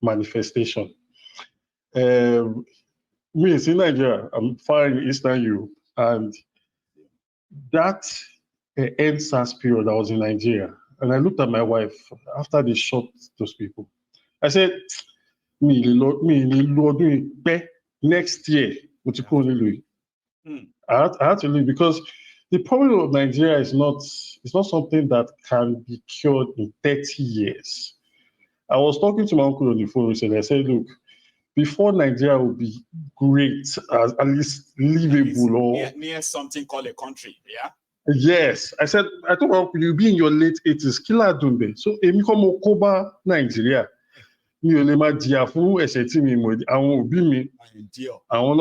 manifestation. Me, it's in Nigeria. I'm far in Eastern Europe, and that NSAS period, I was in Nigeria, and I looked at my wife after they shot those people. I said, me, next year, I had to leave because the problem of Nigeria is not, it's not something that can be cured in 30 years. I was talking to my uncle on the phone recently. I said, look, before Nigeria will be great, at least livable, or near something called a country, yeah? Yes. I said, I told my uncle, you'll be in your late 80s. Killer Dumbe. So, Emi komo koba Nigeria. Mi ò lè máa jìyà fún ẹ̀ṣẹ̀ tí mi mọ̀, àwọn òbí mi, àwọn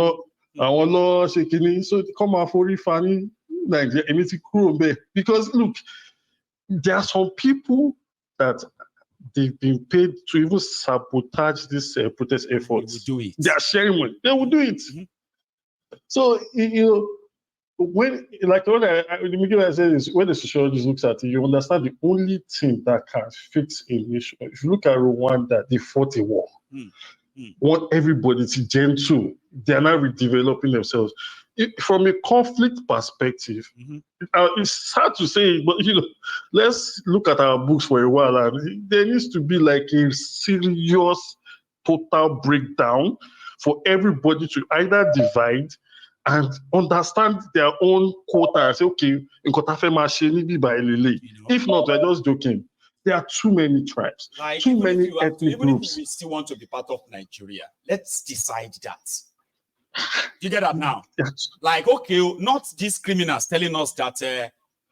lọ ṣe kìíní, so kọ́ máa forí fa ní Nigeria, èmi ti kúrò ńbẹ̀. Because look, there are some people that they've been paid to even sabotage this protest efforts. They will do it. They are sharing money. They will do it. So, you know, when the beginning I said is when the sociologist looks at it, you understand the only thing that can fix a nation. If you look at Rwanda, they fought a war. Want everybody to gentle. They are now redeveloping themselves. From a conflict perspective, it's hard to say, but you know, let's look at our books for a while. And there needs to be like a serious total breakdown for everybody to either divide and understand their own quota and say, okay, if not, we're just joking. There are too many tribes, like, too many ethnic groups. If we still want to be part of Nigeria, let's decide that. You get that now? Like, okay, not these criminals telling us that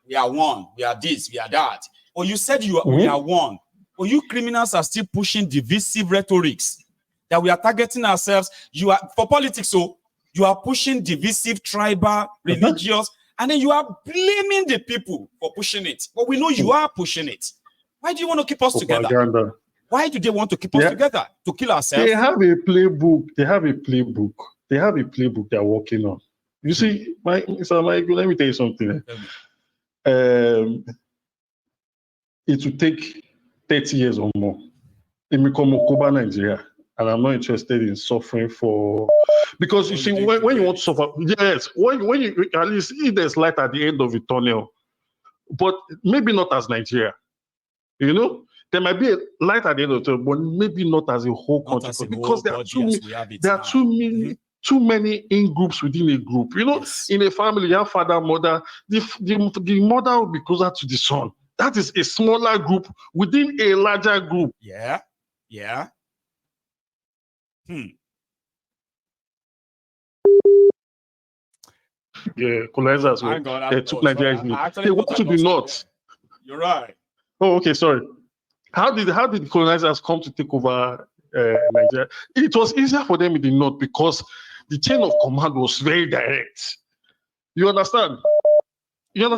we are one, we are this, we are that. Or you said we are one. Or you criminals are still pushing divisive rhetorics that we are targeting ourselves. You are for politics, so you are pushing divisive, tribal, religious, and then you are blaming the people for pushing it. But we know you are pushing it. Why do you want to keep us together? Why do they want to keep us together? To kill ourselves? They have a playbook. They have a playbook they're working on. You see, Mr. Michael, let me tell you something. It will take 30 years or more. In Mikomokoba, Nigeria. And I'm not interested in suffering for, because you see, when you want to suffer, yes, when you at least if there's light at the end of the tunnel, but maybe not as Nigeria, you know, there might be a light at the end of the tunnel, but maybe not as a whole country, because there are too many in groups within a group. You know, in a family, you have father, mother. The mother will be closer to the son. That is a smaller group within a larger group. Yeah. Yeah, colonizers they took Nigeria. They want to the north. You're right. Oh, okay, sorry. How did the colonizers come to take over Nigeria? It was easier for them in the north because the chain of command was very direct. You understand? I'm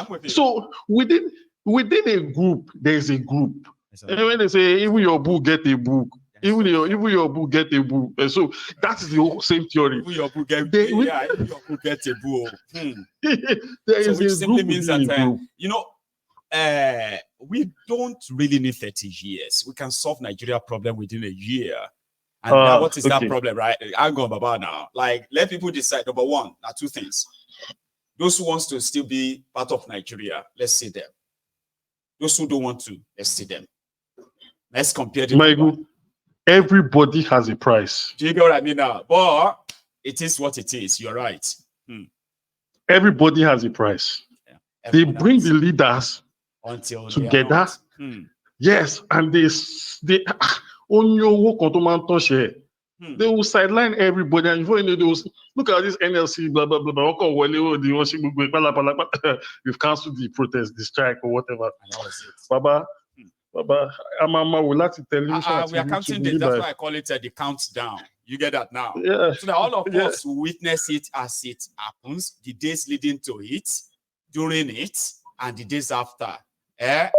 with you. So within a group, there's a group. And when they say even your book get a book, even your book get a book. And so that's the same theory. Even your book get a book. So which simply means that you know, we don't really need 30 years. We can solve Nigeria problem within a year. And now what is that problem, right? I'm going Baba now. Like, let people decide. Number one, now two things. Those who wants to still be part of Nigeria, let's see them. Those who don't want to, let's see them. Let's compare them. Everybody has a price. Do you get what I mean now? But it is what it is. You're right. Everybody has a price. Yeah, they bring the leaders until together. Yes, and they on your work on they will sideline everybody, and before you know, they will look at this NLC, blah blah blah. We've cancelled the protest, the strike, or whatever. Baba, Mama would like to tell you. We are counting this. That's why I call it the countdown. You get that now? Yeah. So that all of us will witness it as it happens, the days leading to it, during it, and the days after. You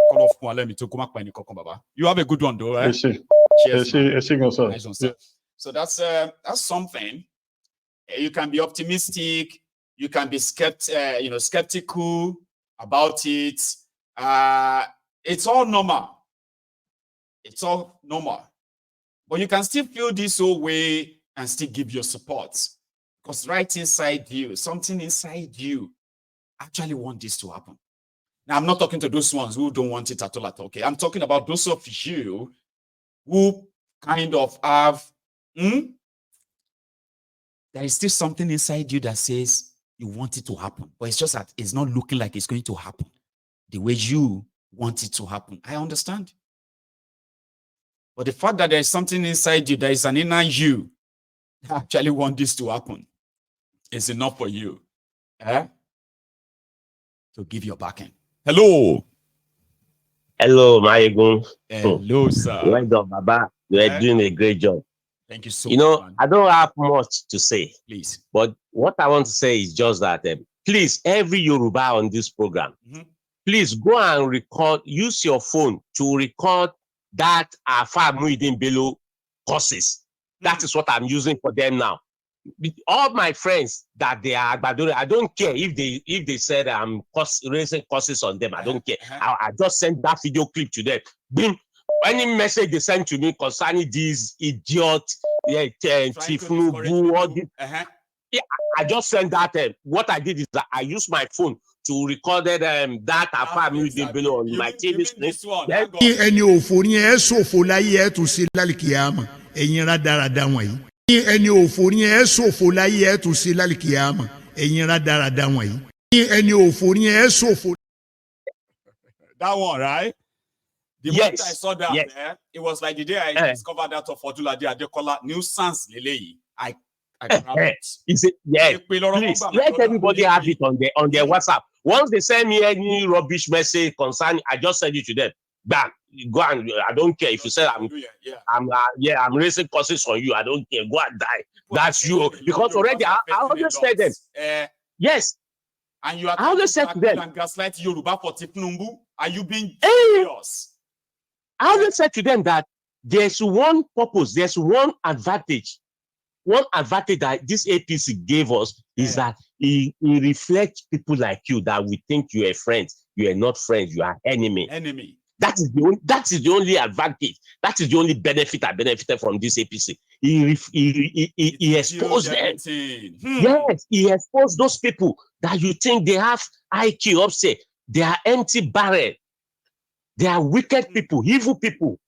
have a good one, though, right? Cheers. So that's something. You can be optimistic. You can be skeptical about it. It's all normal. It's all normal. But you can still feel this whole way and still give your support. Because right inside you, something inside you actually want this to happen. Now, I'm not talking to those ones who don't want it at all, okay? I'm talking about those of you who kind of have, there is still something inside you that says you want it to happen, but it's just that it's not looking like it's going to happen the way you want it to happen. I understand. But the fact that there's something inside you, there is an inner you that actually want this to happen, is enough for you. So give your backing. Hello. Hello, Maegun. Hello, sir. Well done, Baba. You are doing a great job. Thank you so much. Man. I don't have much to say. Please. But what I want to say is just that, please, every Yoruba on this program, please go and record, use your phone to record that Alfa Muhyiddin Bello courses. That is what I'm using for them now. All my friends that they are, I don't care if they said I'm raising courses on them. I don't care. I just send that video clip to them. Boom. Any message they send to me concerning these idiot, Tinubu, all this, I just send that. What I did is that I used my phone to record that Alfa Muhyiddin Bello on my TV screen. Ẹni òfò ni ẹ ṣòfò láyé ẹ tún ṣe lálìkìyàmọ̀ ẹ̀yin rádaràda wọ̀nyí. Ẹni òfò ni ẹ ṣòfò láyé ẹ tún ṣe lálìkìyàmọ̀ ẹ̀yin rádaràda wọ̀nyí. Ẹni òfò ni ẹ ṣòfò. That one, right? The moment I saw that, it was like the day I discovered that of Odulade Adekola nuisance leleyi. I grabbed it. Please let everybody have it on their WhatsApp. Once they send me any rubbish message concerning, I just send it to them. Bam, go and I don't care if you say I'm raising courses on you. I don't care. Go and die. That's you. Because already I always tell them. Yes. And you are I always said to them and gaslight Yoruba for Tinubu. Are you being serious? I always said to them that there's one purpose, there's one advantage. One advantage that this APC gave us is that it reflects people like you that we think you are friends. You are not friends, you are enemy. That is the only advantage. That is the only benefit I benefited from this APC. He exposed them. Yes, he exposed those people that you think they have IQ upset. They are empty barrel. They are wicked people, evil people.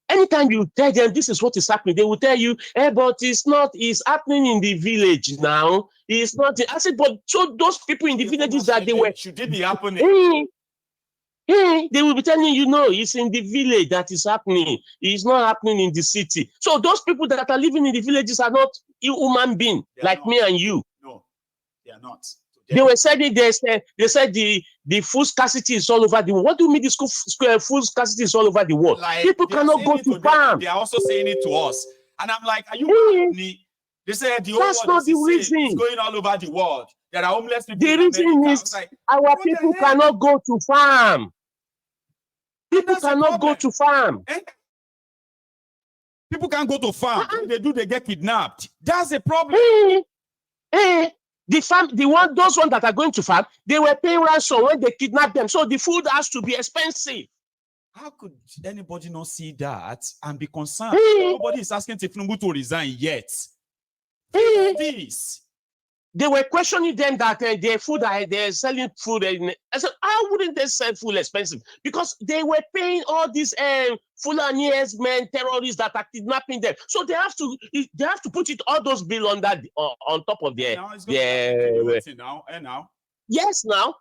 Anytime you tell them this is what is happening, they will tell you, but it's happening in the village now. It's not. I said, but so those people in the villages that they were. Should it be happening? They will be telling you, no, it's in the village that is happening. It's not happening in the city. So those people that are living in the villages are not human beings like me and you. No, they are not. They were saying they said the food scarcity is all over the world. What do you mean the food scarcity is all over the world? Like, people cannot go to farm. They are also saying it to us. And I'm like, are you me? They said the that's not the reason. It's going all over the world. There are homeless people. The reason is our people cannot go to farm. People cannot go to farm. People can't go to farm. When they do, they get kidnapped. That's a problem. Those ones that are going to farm, they were paying ransom when they kidnapped them. So the food has to be expensive. How could anybody not see that and be concerned? Nobody is asking Tinubu to resign yet. This. They were questioning them that their food, they're selling food. I said, how wouldn't they sell food expensive? Because they were paying all these Fulani men, terrorists that are kidnapping them. So they have to put it all those bills on that on top of their. Now. Yes, now.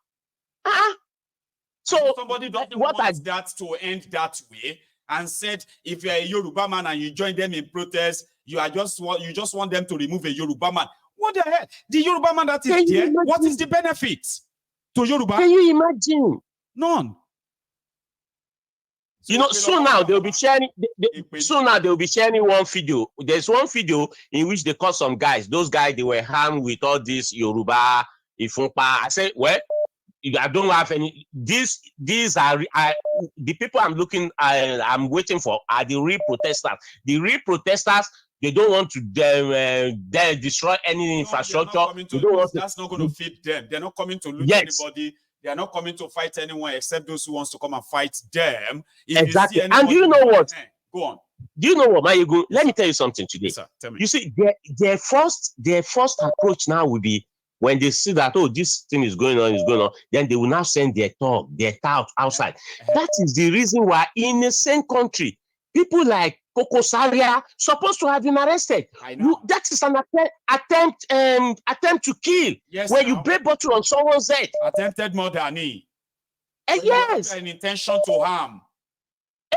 So somebody doesn't want that to end that way and said, if you're a Yoruba man and you join them in protest, you just want them to remove a Yoruba man. What the hell? The Yoruba man that is there, what is the benefit to Yoruba? Can you imagine? None. Soon now they'll be sharing. Soon now they'll be sharing one video. There's one video in which they caught some guys. Those guys, they were harmed with all this Yoruba, Ifunpa. I said, well, I don't have any. These are the people I'm waiting for are the real protesters. The real protesters. They don't want to destroy any infrastructure. That's not going to fit them. They're not coming to loot anybody. They are not coming to fight anyone except those who wants to come and fight them. Exactly. And do you know what? Go on. Do you know what, Mayegun? Let me tell you something today. Sir, tell me. You see, their first approach now will be when they see that, oh, this thing is going on, then they will now send their tout outside. That is the reason why in the same country, people like Koko Zaria supposed to have been arrested. I know. That is an attempt to kill. Yes, when now. you break bottle on someone's head. Attempted murder, ni. Yes. An intention to harm.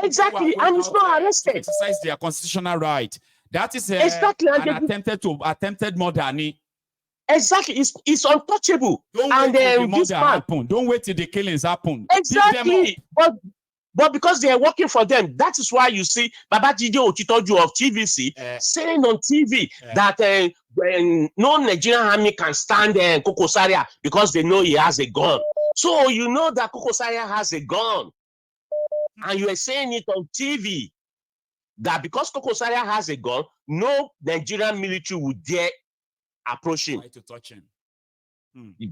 Exactly, and it's not arrested. To exercise their constitutional right. That is exactly an attempted murder, ni. Exactly, it's untouchable. Don't wait till the murder happen. Don't wait till the killings happen. Exactly, but because they are working for them, that is why you see Babajide Otitoju of TVC saying on TV that no Nigerian army can stand Koko Zaria because they know he has a gun. So you know that Koko Zaria has a gun, and you are saying it on TV that because Koko Zaria has a gun, no Nigerian military would dare approach him. Try to touch him.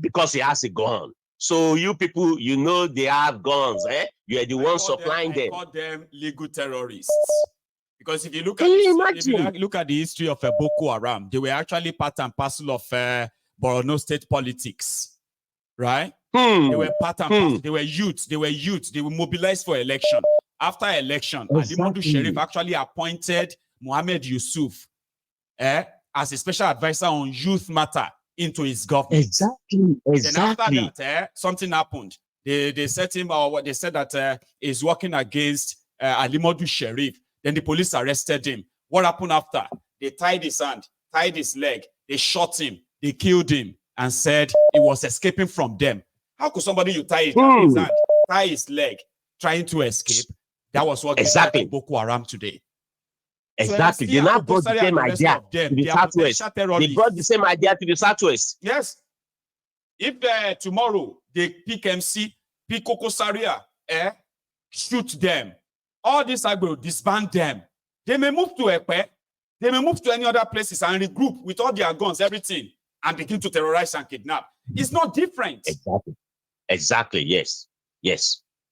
Because he has a gun. So you people, you know they have guns, eh? You are the ones supplying them. I call them legal terrorists. Because if you look at the history of Boko Haram, they were actually part and parcel of Borno state politics, right? They were part and parcel. They were youth. They were mobilized for election. After election, Alimadu Sheriff actually appointed Mohammed Yusuf as a special advisor on youth matter into his government. Exactly. Then after that, something happened. They set him, or what they said that he's working against Alimadu Sheriff. Then the police arrested him. What happened after? They tied his hand, tied his leg. They shot him. They killed him and said he was escaping from them. How could somebody you tie his hand, tie his leg, trying to escape? That was what exactly Boko Haram today. Exactly. They now brought the same idea to the Southwest. They brought the same idea to the Southwest. Yes. If tomorrow they pick MC, pick Koko Zaria, shoot them, all these will disband them. They may move to Epe, they may move to any other places and regroup with all their guns, everything, and begin to terrorize and kidnap. It's not different. Exactly. Yes.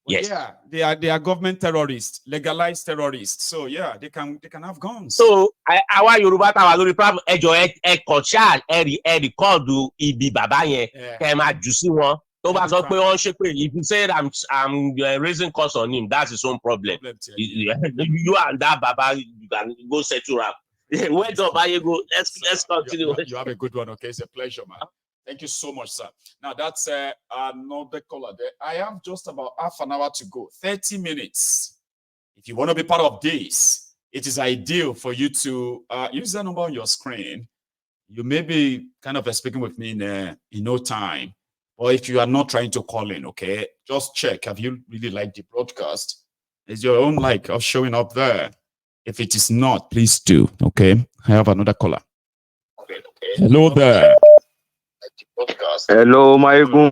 Yeah, they are government terrorists, legalized terrorists. So yeah, they can have guns. So our Yoruba ta wà lórí platform ẹjọ ẹ kọṣà ẹ record ibi bàbá yẹn kẹ máa jù sí wọn tó bá sọ pé wọ́n ṣe pé if you say I'm raising cost on him, that's his own problem. You and that baba you can go settle up. Where's up, Ayego? Let's continue. You have a good one. Okay, it's a pleasure, man. Thank you so much, sir. Now, that's another caller there. I have just about half an hour to go, 30 minutes. If you want to be part of this, it is ideal for you to use that number on your screen. You may be kind of speaking with me in no time. Or if you are not trying to call in, okay, just check. Have you really liked the broadcast? Is your own like of showing up there? If it is not, please do, okay? I have another caller. Okay. Hello there. Hello, Mayegun.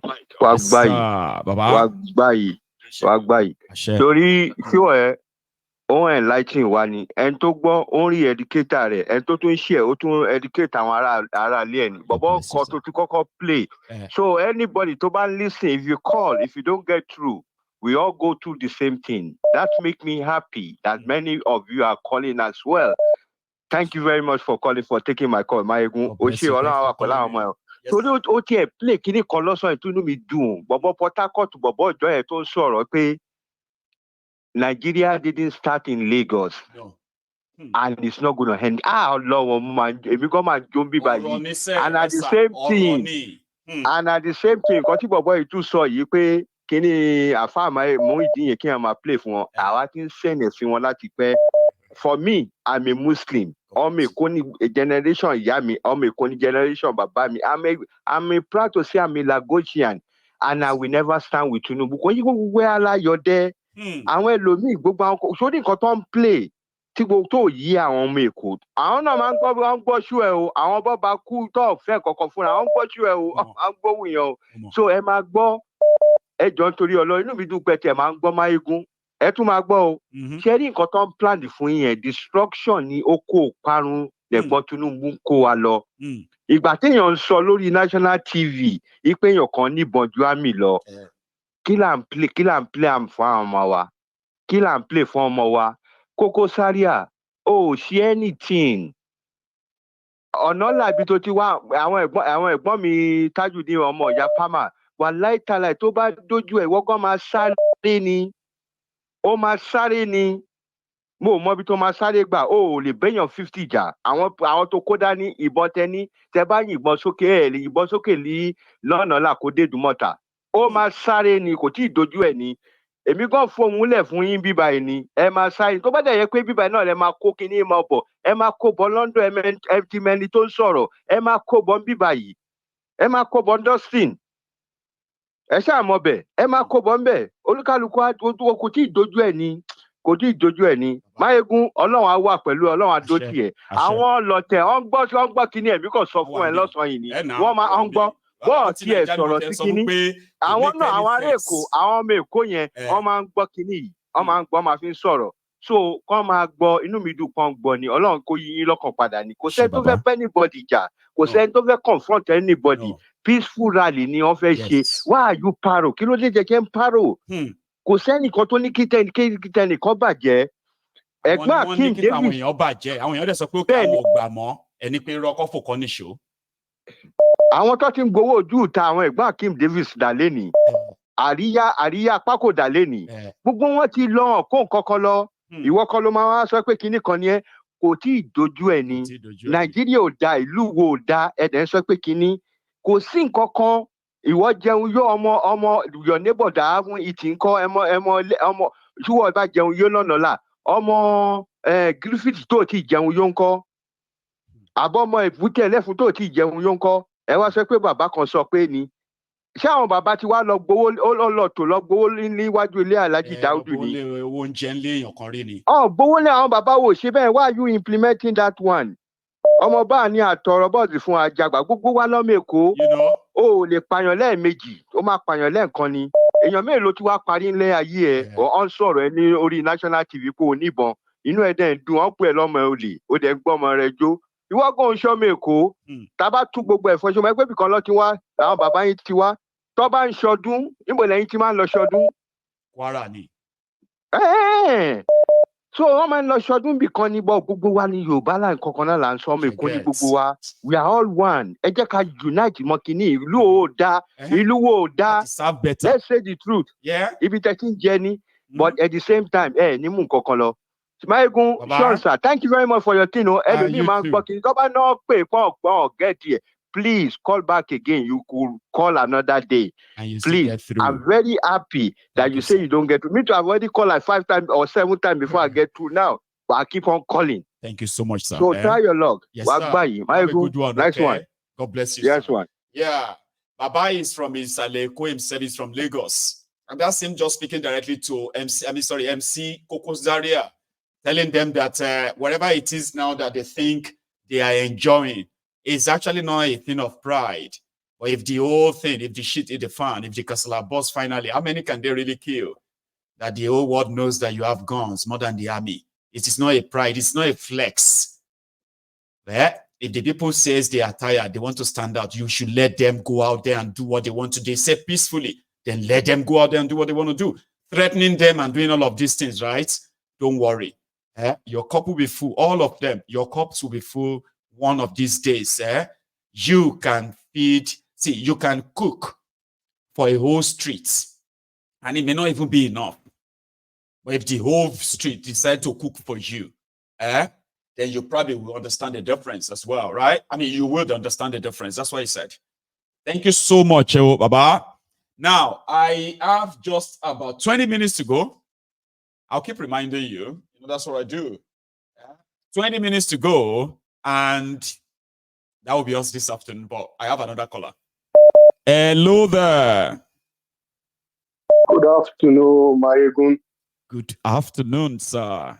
Wagbayi. Torí ṣó òun enlighten wa ni ẹni tó gbọ́ òun rí educator rẹ̀ ẹni tó tún ṣe ó tún educate àwọn ará ilé ẹni bọ̀bọ̀ kan tó ti kọ́kọ́ play. So anybody tó bá listen, if you call, if you don't get through, we all go through the same thing. That makes me happy that many of you are calling as well. Thank you very much for calling, for taking my call, Mayegun. Torí ó tiẹ̀ play kíní kan lọ́sàn-án ìtúnú mi dùn bọ̀bọ̀ Port Harcourt bọ̀bọ̀ ìjọ ẹ̀ tó ń sọ̀rọ̀ pé Nigeria didn't start in Lagos. No. And it's not going to end. Ọlọ́wọ́ man, èmi gan máa jó bí báyìí. And at the same thing, nǹkan tí bọ̀bọ̀ yìí tún sọ yìí pé kíní àfáàmà mú ìdí yẹn kí wọ́n máa play fún wọn. Àwa ti ń sẹ́nẹ̀ sí wọn láti pẹ́. For me, I'm a Muslim. Ọmọ Èkó ni generation ìyá mi, ọmọ Èkó ni generation bàbá mi. I'm proud to say I'm a Lagosian, and I will never stand with Tinubu. Kò yí gbogbo aláyọ̀dẹ́. Àwọn ẹlòmíì gbogbo àwọn sórí nǹkan tó ń play tí gbogbo tó yí àwọn ọmọ Èkó. Àwọn náà máa ń gbọ́ ṣú ẹ o. Àwọn bọ́ba kú tó fẹ́ kọ̀ọ̀kan fúnra. Àwọn ń gbọ́ ṣú ẹ o. Àwọn gbóhùn yẹn o. So ẹ máa gbọ́ ẹjọ́ nítorí Ọlọ́run inú mi dùn pé ẹ máa ń gbọ́ Máyégún. Ẹ tún máa gbọ́ o. Ṣé rí nǹkan tó ń plan fún yẹn destruction ni ó kó parun lẹ́gbọ́n Tinubu ń kó wa lọ. Ìgbà téèyàn ń sọ lórí national TV ipe èèyàn kan níbọn ju àmì lọ. Kí là ń play fún àwọn ọmọ wa? Kí là ń play fún ọmọ wa? Koko Zaria Oh, ṣe anything. Ọ̀nà làbí tó ti wá àwọn ẹ̀gbọ́n mi Tajudeen ọmọ ìyá Pama wà láìtàláì tó bá dójú ẹ̀ wọ́gán máa sáré ni. Ó máa sáré ni. Mo mọ ibi tó máa sáré gbà ó lè béèyàn 50 jà. Àwọn tó kó dání ìbọn tẹni tẹ bá yìnbọn sókè ẹ̀ lè yìnbọn sókè ní lọ́nà là kó dé Ìdúmọ̀tà. Ó máa sáré ni kò tí ì dojú ẹ̀ ni. Èmi gan fohùn lẹ̀ fún yín bíbá yìí ni ẹ máa sáré tó bá dẹ̀ yẹ pé bíbá yìí náà lẹ máa kó kinní máa bọ̀ ẹ máa kó bọ́ London ẹ ti mẹni tó ń sọ̀rọ̀ ẹ máa kó bọ́ bíbá yìí ẹ máa kó bọ́ Dustin ẹ ṣáà mọ bẹ̀ ẹ máa kó bọ́ ńbẹ̀ olúkálùkù kò tí ì dojú ẹ̀ ni kò tí ì dojú ẹ̀ ni Máyégún Ọlọ́run á wà pẹ̀lú Ọlọ́run á dó tiẹ̀ àwọn lọ̀tẹ̀ wọ́n gbọ́ kinní ẹ̀mí kan sọ fún ẹ lọ́sàn-án yìí ni wọ́n máa ń gbọ́ bọ́ọ̀ tí ẹ sọ̀rọ̀ sí kinní àwọn náà àwọn ará Èkó àwọn ọmọ Èkó yẹn wọ́n máa ń gbọ́ kinní yìí wọ́n máa ń gbọ́ máa fi ń sọ̀rọ̀ so kán máa gbọ́ inú mi dùn kán gbọ́ ni Ọlọ́run kó yí yín lọ́kàn padà ni kò sẹ́ni tó fẹ́ bẹ́ anybody jà kò sẹ́ni tó fẹ́ confront anybody peaceful rally ni wọ́n fẹ́ ṣe why are you paro kí ló dé jẹ́ kí n paro kò sẹ́nìkan tó ní kí tẹnìkan bàjẹ́ ẹ̀gbọ́n Akeem Davis àwọn èèyàn bàjẹ́ àwọn èèyàn dẹ̀ sọ pé ó kí àwọn ò gbà mọ́ ẹni pé rọ́kọ́ fòkọ́ níṣó. Àwọn tó ti ń gbowó ojú ìta àwọn ẹ̀gbọ́n Akeem Davis dà lẹ́nìí àríyá pákó dà lẹ́nìí gbogbo wọn ti lọ hàn kó nǹkan kan lọ ìwọ kan ló máa wá sọ pé kinní kan ni ẹ kò tí ì dojú ẹ ni Nàìjíríà ò da ìlú wo ò da ẹ̀dẹ̀ ń sọ pé kinní kò sí nǹkan kan ìwọ jẹun yó ọmọ your neighbor dà fún ìtì ńkọ́ ọmọ ṣúwọ́ ìbá jẹun yó lọ́nà là ọmọ Griffith tó ti jẹun yó ńkọ́ àbọ̀mọ ìbútẹ́ ẹlẹ́fun tó ti jẹun yó ńkọ́ ẹ wá sọ pé bàbá kan sọ pé ni ṣé àwọn bàbá ti wá lọ gbowó lọ gbowó níwájú ilé Alhaji Daudu ni. owó oúnjẹ ńlé èèyàn kan rí ni. Gbowó ní àwọn bàbá wo ṣe bẹ́ẹ̀ why are you implementing that one? Ọmọ bá ní àtọ̀rọ̀ bọ́ọ̀sì fún àjàgbà gbogbo wa lọ́mọ Èkó ó lè pààyàn lẹ́ẹ̀mejì ó máa pààyàn lẹ́ẹ̀kan ni èèyàn mélòó tí wàá parí ńlẹ̀ ayé ẹ̀ ọ̀ ń sọ̀rọ̀ ẹ ní orí National TV kó o níbọn inú ẹ̀ dẹ̀ ń dùn ọ́n pè é lọ́mọ olè ó dẹ̀ ń gbọ́mọ rẹ̀ jó ìwọ gan ń ṣọmọ Èkó tá a bá tú gbogbo ẹ̀fọ́ ṣọmọ ẹgbẹ́ ibìkan lọ ti wá àwọn bàbá yín ti wá tó bá ń ṣọdún níbo lẹ́yìn tí máa ń lọ ṣọdún. Kwara ni. So wọ́n máa ń lọ ṣọdún bìkan ní bọ́ gbogbo wa ní Yorùbá láì kankan náà là ń sọ ọmọ Èkó ní gbogbo wa we are all one ẹ jẹ́ ká unite mọ́ kínní ìlú ò dá ìlú wo ò dá let's say the truth ibi tẹ́ ti ń jẹ ní but at the same time ní mú nǹkan kan lọ. Máyégún Sean sir thank you very much for your thing o ẹlòmíì máa ń gbọ́ kí n tó bá náà pè pọ́n gẹ́ẹ̀tì ẹ̀ please call back again you could call another day please I'm very happy that you say you don't get through me too I've already called like 5 times or 7 times before I get through now but I keep on calling. Thank you so much sir. So try your luck. Yes sir. Have a good one. Nice one. God bless you. Yes sir. one. Yeah. Baba is from Isaleko himself is from Lagos and that's him just speaking directly to MC Koko Zaria telling them that whatever it is now that they think they are enjoying is actually not a thing of pride. But if the whole thing, if the shit hit the fan, if the Kasala boss finally, how many can they really kill? That the whole world knows that you have guns more than the army. It is not a pride, it's not a flex. But if the people says they are tired, they want to stand out, you should let them go out there and do what they want to do. They say peacefully, then let them go out there and do what they want to do. Threatening them and doing all of these things, right? Don't worry. Your cup will be full, all of them. Your cups will be full one of these days. You can feed, you can cook for a whole street. And it may not even be enough. But if the whole street decide to cook for you, then you probably will understand the difference as well, right? I mean, you will understand the difference. That's what he said. Thank you so much, Baba. Now, I have just about 20 minutes to go. I'll keep reminding you. That's what I do. 20 minutes to go, and that will be us this afternoon. But I have another caller. Hello there. Good afternoon, Máyégún. Good afternoon, sir.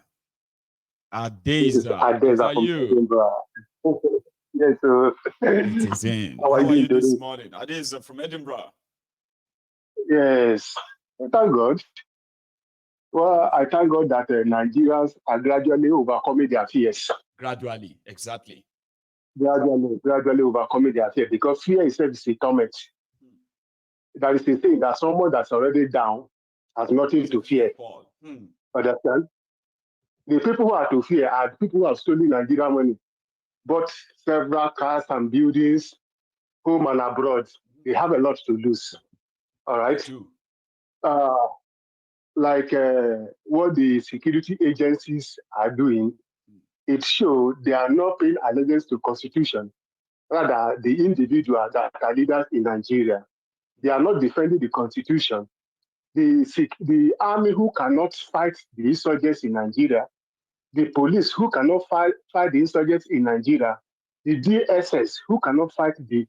Adeza. Adeza from Edinburgh. Yes, sir. It is in. How are you this morning? Adeza from Edinburgh. Yes. Thank God. Well, I thank God that Nigerians are gradually overcoming their fears. Gradually, exactly. Gradually overcoming their fear because fear itself is a torment. That is the thing that someone that's already down has nothing to fear. Understand? The people who are to fear are people who have stolen Nigerian money, bought several cars and buildings, home and abroad. They have a lot to lose. All right. What the security agencies are doing, it shows they are not paying allegiance to Constitution. Rather, the individuals that are leaders in Nigeria, they are not defending the Constitution. The army who cannot fight the insurgents in Nigeria, the police who cannot fight the insurgents in Nigeria, the DSS who cannot fight the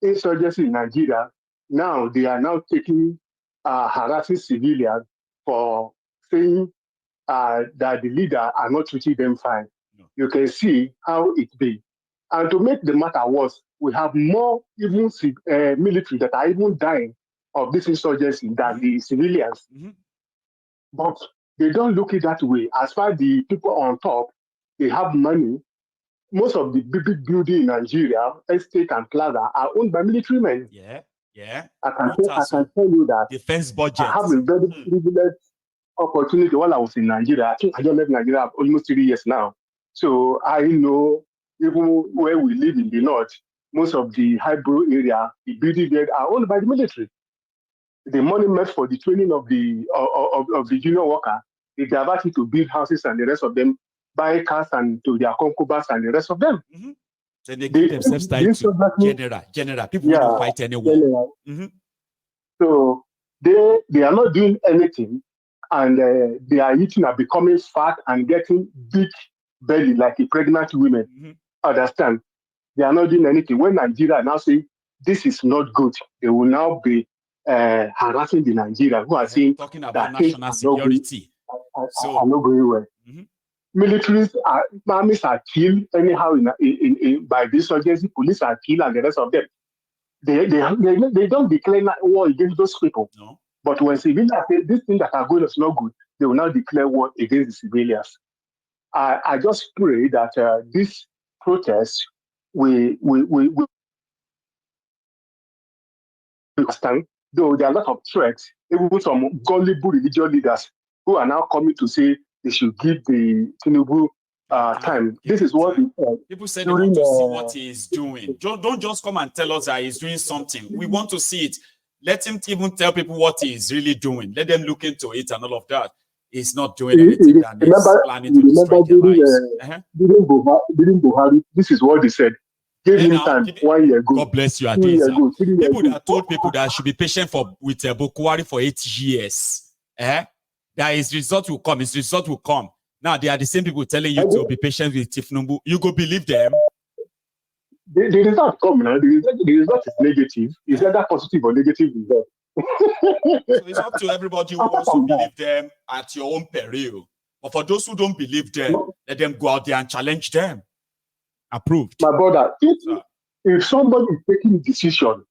insurgents in Nigeria, now they are now taking harassing civilians for saying that the leader are not treating them fine. No. You can see how it be. And to make the matter worse, we have more even military that are even dying of this insurgency than the civilians. But they don't look it that way. As far as the people on top, they have money. Most of the big buildings in Nigeria, estate and plaza, are owned by military men. Yeah. I can tell you that defense budget. I have a very privileged opportunity while I was in Nigeria. I think I just left Nigeria almost 3 years now. So I know even where we live in the north, most of the highbrow area, the buildings there are owned by the military. The money made for the training of the junior worker, they divert it to build houses and the rest of them, buy cars and to their concubines and the rest of them. So they give themselves title general. People don't fight anymore. So they are not doing anything, and they are eating and becoming fat and getting big belly like a pregnant women. Understand? They are not doing anything. When Nigeria now say this is not good, they will now be harassing the Nigerians who are saying talking about national security. Are not going well. Armies are killed anyhow by the insurgency. Police are killed and the rest of them. They don't declare war against those people. No. But when civilians say this thing that are going is not good, they will now declare war against the civilians. I just pray that this protest we understand. Though there are a lot of threats, even some gullible religious leaders who are now coming to say they should give the Tinubu time. This is what people say they want to see what he is doing. Don't just come and tell us that he's doing something. We want to see it. Let him even tell people what he is really doing. Let them look into it and all of that. He's not doing anything and he's planning to destroy their lives. During Buhari, this is what they said. Give him time 1 year ago. God bless you, Adisa. People that told people that should be patient with Buhari for 8 years. That his result will come. His result will come. Now they are the same people telling you to be patient with Tinubu. You go believe them. The result come now. The result is negative. Is either positive or negative result. So it's up to everybody who wants to believe them at your own peril. But for those who don't believe them, let them go out there and challenge them. Approved. My brother, if somebody is taking a decision,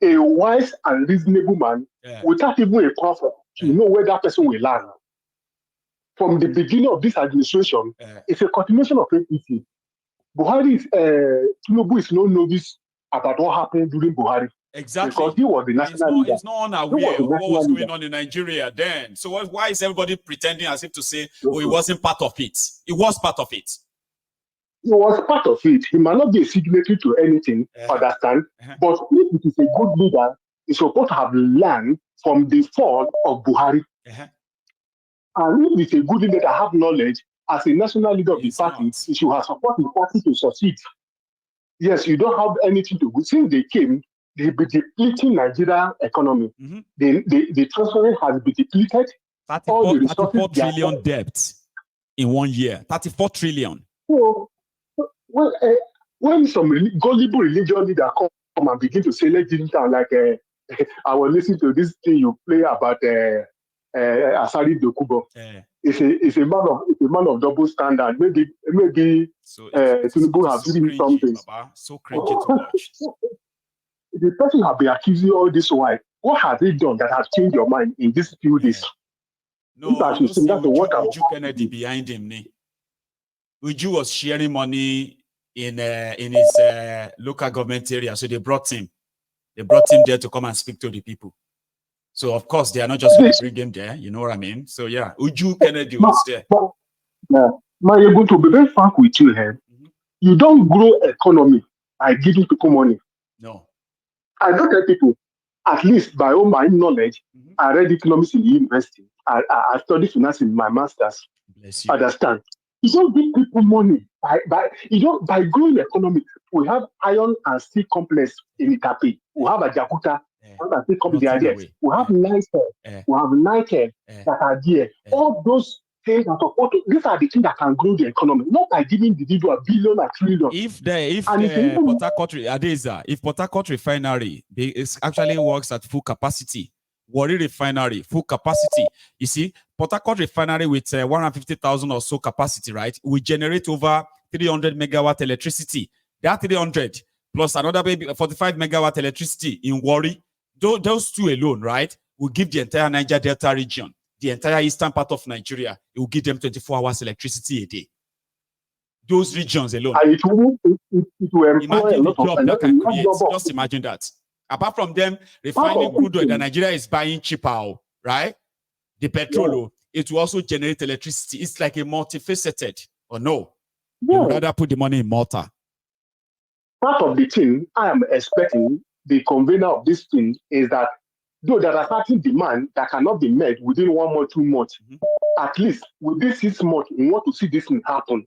a wise and reasonable man, without even a prophet, you know where that person will land. From the beginning of this administration, it's a continuation of APC. Buhari Tinubu is no novice about what happened during Buhari. Exactly. Because he was the national leader. He's not unaware of what was going on in Nigeria then. So why is everybody pretending as if to say, he wasn't part of it? He was part of it. He was part of it. He might not be a signatory to anything, understand? But if it is a good leader, he's supposed to have learned from the fall of Buhari. And if it's a good leader that have knowledge, as a national leader of the party, he should have supported the party to succeed. Yes, you don't have anything to do. Since they came, they've been depleting Nigeria economy. The treasury has been depleted. 34 trillion debt in 1 year. 34 trillion. So, when some gullible religious leader come and begin to say, let's it down, like I was listening to this thing you play about Asari Dokubo. It's a man of double standard. Maybe so Tinubu have given something. So cringy to watch. The person have been accusing all this while. What has he done that has changed your mind in these few days? No, Uju Kennedy behind him. Uju was sharing money in his local government area, so they brought him. They brought him there to come and speak to the people. So of course they are not just going to bring him there. You know what I mean? So yeah, Uju Kennedy was there. Able to be very frank with you here. You don't grow economy by giving people money. No. I don't tell people, at least by all my knowledge, I read economics in the university. I studied finance in my master's. Bless you. Understand? You don't give people money by growing the economy. We have iron and steel complex in Itapi. We have a Jakuta. We have Nike that are there. All those things are supposed to, these are the things that can grow the economy, not by giving individual billion or trillion. If Port Harcourt refinery actually works at full capacity, Warri refinery full capacity, you see, Port Harcourt refinery with 150,000 or so capacity, right? We generate over 300 megawatt electricity. That 300 plus another maybe 45 megawatt electricity in Warri. Those two alone, right, will give the entire Niger Delta region, the entire eastern part of Nigeria, it will give them 24 hours electricity a day. Those regions alone. And it will employ imagine the job that can create. Just imagine that. Apart from them refining crude oil that Nigeria is buying cheaper, right? The petrol, it will also generate electricity. It's like a multifaceted, or no? You would rather put the money in Malta. Part of the thing I am expecting the convener of this thing is that though there are certain demand that cannot be met within 1 month, 2 months, at least within 6 months, we want to see this thing happen.